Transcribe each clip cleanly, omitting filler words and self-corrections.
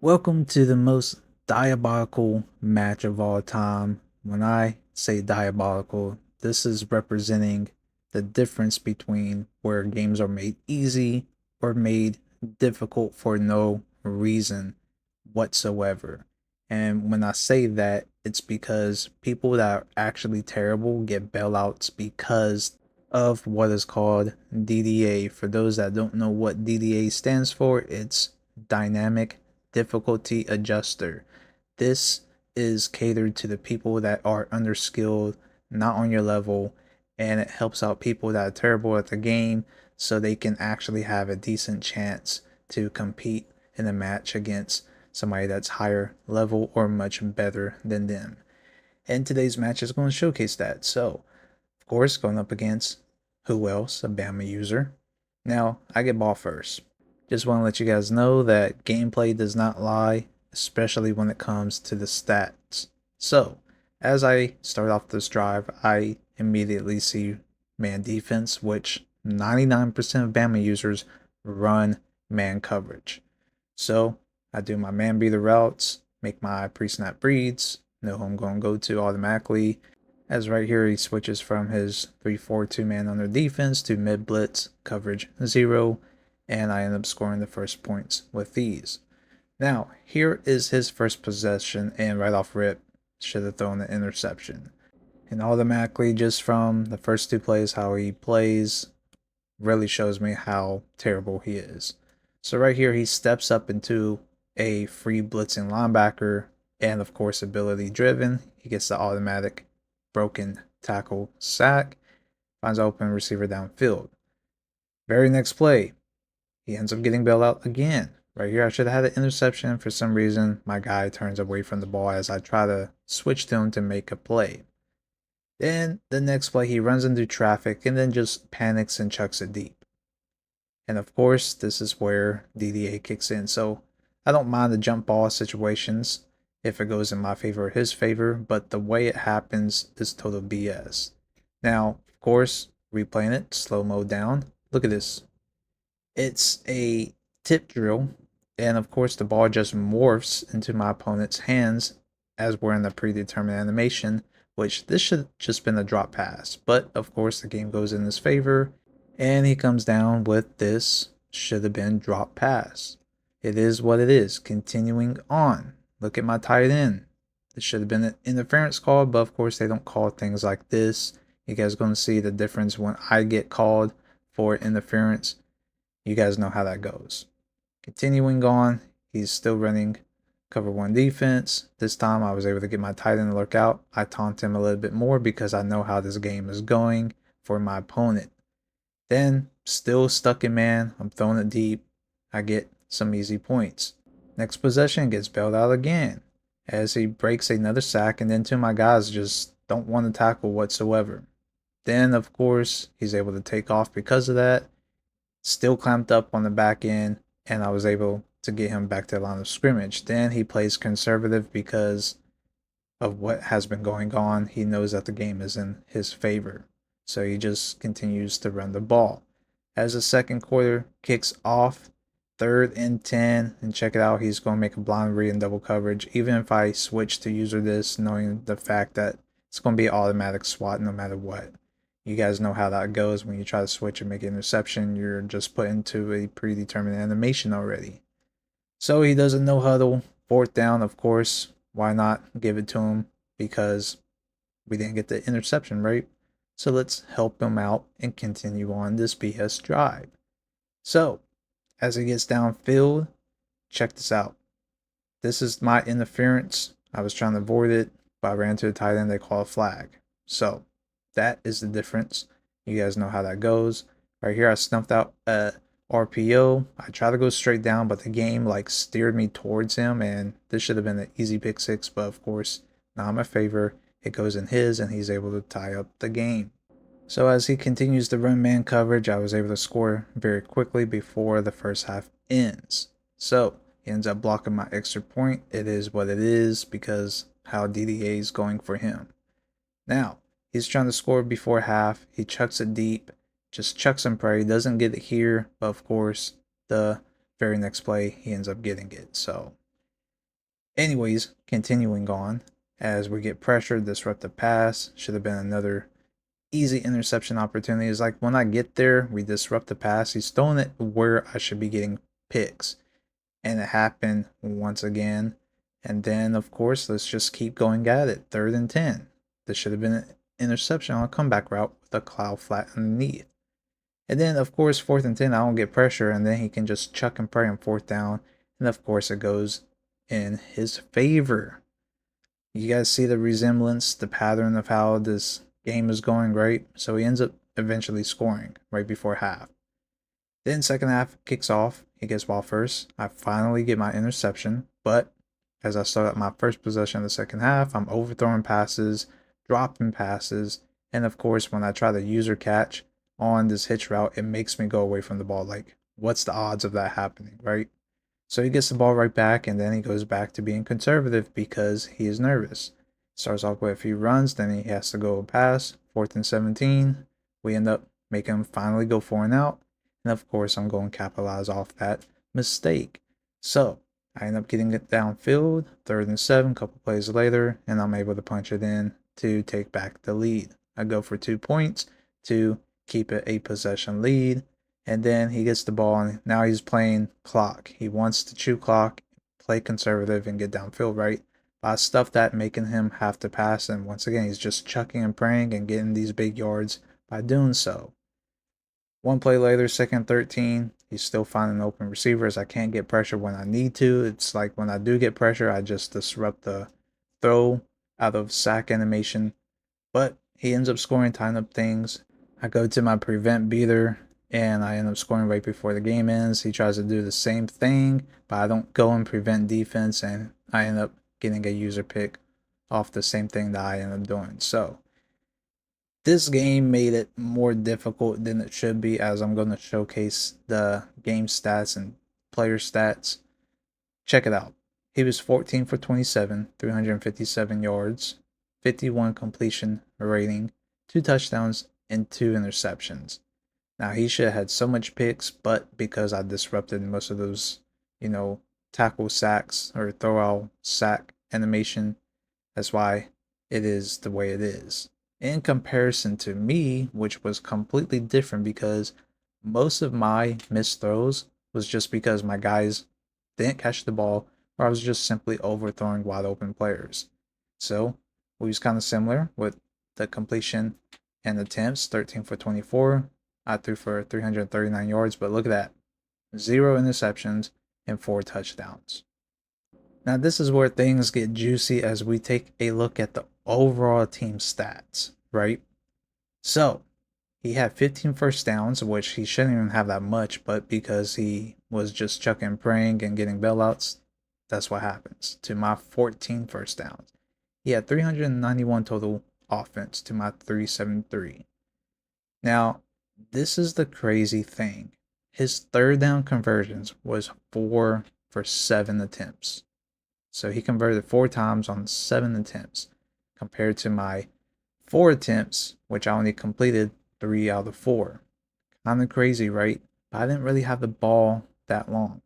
Welcome to the most diabolical match of all time. When I say diabolical, this is representing the difference between where games are made easy or made difficult for no reason whatsoever. And when I say that, it's because people that are actually terrible get bailouts because of what is called DDA. For those that don't know what DDA stands for, it's Dynamic Difficulty Adjuster. This is catered to the people that are underskilled, not on your level, and it helps out people that are terrible at the game so they can actually have a decent chance to compete in a match against somebody that's higher level or much better than them. And today's match is going to showcase that. So, of course, going up against who else? A Bama user. Now, I get ball first. Just want to let you guys know that gameplay does not lie, especially when it comes to the stats. So, as I start off this drive, I immediately see man defense, which 99% of Bama users run man coverage. So, I do my man beater routes, make my pre-snap reads, know who I'm going to go to automatically, as right here he switches from his 3-4-2 man under defense to mid blitz coverage 0, and I end up scoring the first points with these. Now, here is his first possession, and right off rip, should have thrown an interception. And automatically, just from the first two plays, how he plays really shows me how terrible he is. So right here, he steps up into a free blitzing linebacker, and of course, ability driven. He gets the automatic broken tackle sack, finds open receiver downfield. Very next play, he ends up getting bailed out again. Right here, I should have had an interception. For some reason, my guy turns away from the ball as I try to switch to him to make a play. Then the next play, he runs into traffic and then just panics and chucks it deep. And of course, this is where DDA kicks in. So I don't mind the jump ball situations if it goes in my favor or his favor, but the way it happens is total BS. Now, of course, replaying it, slow mo down. Look at this. It's a tip drill, and of course, the ball just morphs into my opponent's hands as we're in the predetermined animation, which this should just been a drop pass. But of course, the game goes in his favor, and he comes down with this should have been drop pass. It is what it is. Continuing on. Look at my tight end. This should have been an interference call, but of course they don't call things like this. You guys are going to see the difference when I get called for interference. You guys know how that goes. Continuing on, he's still running cover one defense. This time I was able to get my tight end to lurk out. I taunt him a little bit more because I know how this game is going for my opponent. Then, still stuck in man, I'm throwing it deep. I get some easy points. Next possession gets bailed out again as he breaks another sack, and then two of my guys just don't want to tackle whatsoever. Then, of course, he's able to take off because of that. Still clamped up on the back end, and I was able to get him back to the line of scrimmage. Then he plays conservative because of what has been going on. He knows that the game is in his favor. So he just continues to run the ball. As the second quarter kicks off, 3rd and 10, and check it out, he's going to make a blind read in double coverage. Even if I switch to user this, knowing the fact that it's going to be automatic swat no matter what. You guys know how that goes when you try to switch and make an interception. You're just put into a predetermined animation already. So he does a no huddle. 4th down, of course. Why not give it to him? Because we didn't get the interception, right? So let's help him out and continue on this BS drive. So, as he gets downfield, check this out. This is my interference. I was trying to avoid it, but I ran to the tight end. They call a flag. So, that is the difference. You guys know how that goes. Right here, I snuffed out a RPO. I tried to go straight down, but the game steered me towards him, and this should have been an easy pick six, but of course, not in my favor. It goes in his, and he's able to tie up the game. So as he continues to run man coverage, I was able to score very quickly before the first half ends. So he ends up blocking my extra point. It is what it is because how DDA is going for him. Now, he's trying to score before half. He chucks it deep, just chucks and pray. Doesn't get it here, but of course, the very next play, he ends up getting it. So Anyways, continuing on, as we get pressured, disrupt the pass. Should have been another easy interception opportunity. It's like when I get there, we disrupt the pass. He's throwing it where I should be getting picks. And it happened once again. And then, of course, let's just keep going at it. 3rd and 10. This should have been an interception on a comeback route with a cloud flat underneath. And then, of course, 4th and 10, I don't get pressure, and then he can just chuck and pray on 4th down. And of course, it goes in his favor. You guys see the resemblance, the pattern of how this game is going, right? So he ends up eventually scoring right before half. Then second half kicks off. He gets ball first. I finally get my interception, but as I start up my first possession of the second half, I'm overthrowing passes, dropping passes, and of course, when I try the user catch on this hitch route, it makes me go away from the ball. Like, what's the odds of that happening, right? So he gets the ball right back, and then he goes back to being conservative because he is nervous. Starts off with a few runs, then he has to go pass. 4th and 17. We end up making him finally go for and out. And of course, I'm going to capitalize off that mistake. So I end up getting it downfield, 3rd and 7, a couple plays later, and I'm able to punch it in to take back the lead. I go for 2 points to keep it a possession lead. And then he gets the ball, and now he's playing clock. He wants to chew clock, play conservative, and get downfield, right? But I stuffed that, making him have to pass. And once again, he's just chucking and praying and getting these big yards by doing so. One play later, 2nd and 13, he's still finding open receivers. I can't get pressure when I need to. It's like when I do get pressure, I just disrupt the throw out of sack animation. But he ends up scoring, tying up things. I go to my prevent beater, and I end up scoring right before the game ends. He tries to do the same thing, but I don't go and prevent defense, and I end up getting a user pick off the same thing that I end up doing. So this game made it more difficult than it should be, as I'm going to showcase the game stats and player stats. Check it out. He was 14 for 27, 357 yards, 51 completion rating, 2 touchdowns, and 2 interceptions. Now, he should have had so much picks, but because I disrupted most of those, tackle sacks or throw out sack animation, that's why it is the way it is. In comparison to me, which was completely different because most of my missed throws was just because my guys didn't catch the ball, or I was just simply overthrowing wide open players. So we was kind of similar with the completion and attempts, 13 for 24. I threw for 339 yards, but look at that. 0 interceptions and 4 touchdowns. Now, this is where things get juicy as we take a look at the overall team stats, right? So, he had 15 first downs, which he shouldn't even have that much, but because he was just chucking and praying and getting bailouts, that's what happens to my 14 first downs. He had 391 total offense to my 373. Now, this is the crazy thing. His third down conversions was 4 for 7 attempts. So he converted 4 times on 7 attempts, compared to my 4 attempts, which I only completed 3 out of 4. Kind of crazy, right? But I didn't really have the ball that long.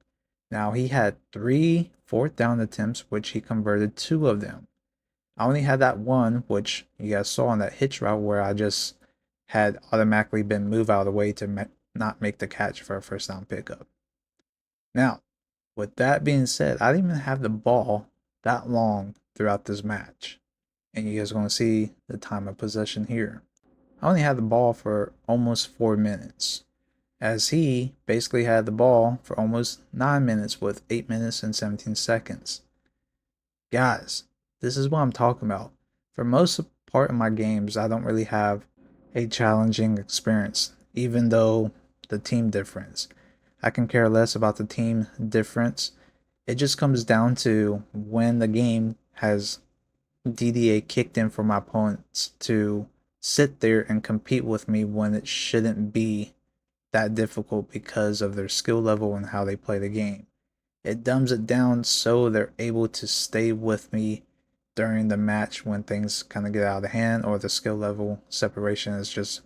Now, he had 3 fourth down attempts, which he converted 2 of them. I only had that one, which you guys saw on that hitch route, where I just had automatically been moved out of the way to not make the catch for a first down pickup. Now, with that being said, I didn't even have the ball that long throughout this match. And you guys are going to see the time of possession here. I only had the ball for almost 4 minutes, as he basically had the ball for almost 9 minutes with 8 minutes and 17 seconds. Guys, this is what I'm talking about. For most part of my games, I don't really have a challenging experience, even though the team difference. I can care less about the team difference. It just comes down to when the game has DDA kicked in for my opponents to sit there and compete with me when it shouldn't be that difficult because of their skill level and how they play the game. It dumbs it down so they're able to stay with me during the match when things kind of get out of hand, or the skill level separation is just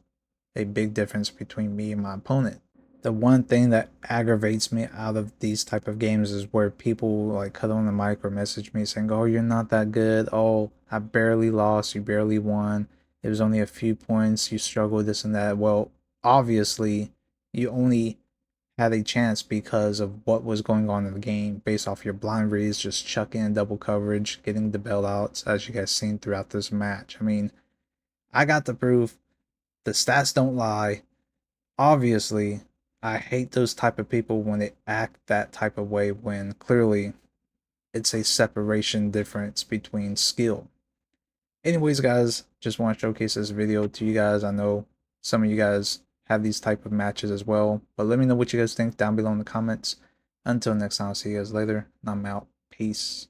a big difference between me and my opponent. The one thing that aggravates me out of these type of games is where people like cut on the mic or message me saying, "Oh, you're not that good. Oh, I barely lost. You barely won. It was only a few points. You struggled this and that." Well, obviously, you only had a chance because of what was going on in the game based off your blind reads, just chucking in double coverage, getting the bailouts, as you guys seen throughout this match. I mean, I got the proof. The stats don't lie. Obviously, I hate those type of people when they act that type of way when clearly it's a separation difference between skill. Anyways, guys, just want to showcase this video to you guys. I know some of you guys have these type of matches as well, but let me know what you guys think down below in the comments. Until next time, I'll see you guys later, and I'm out. Peace.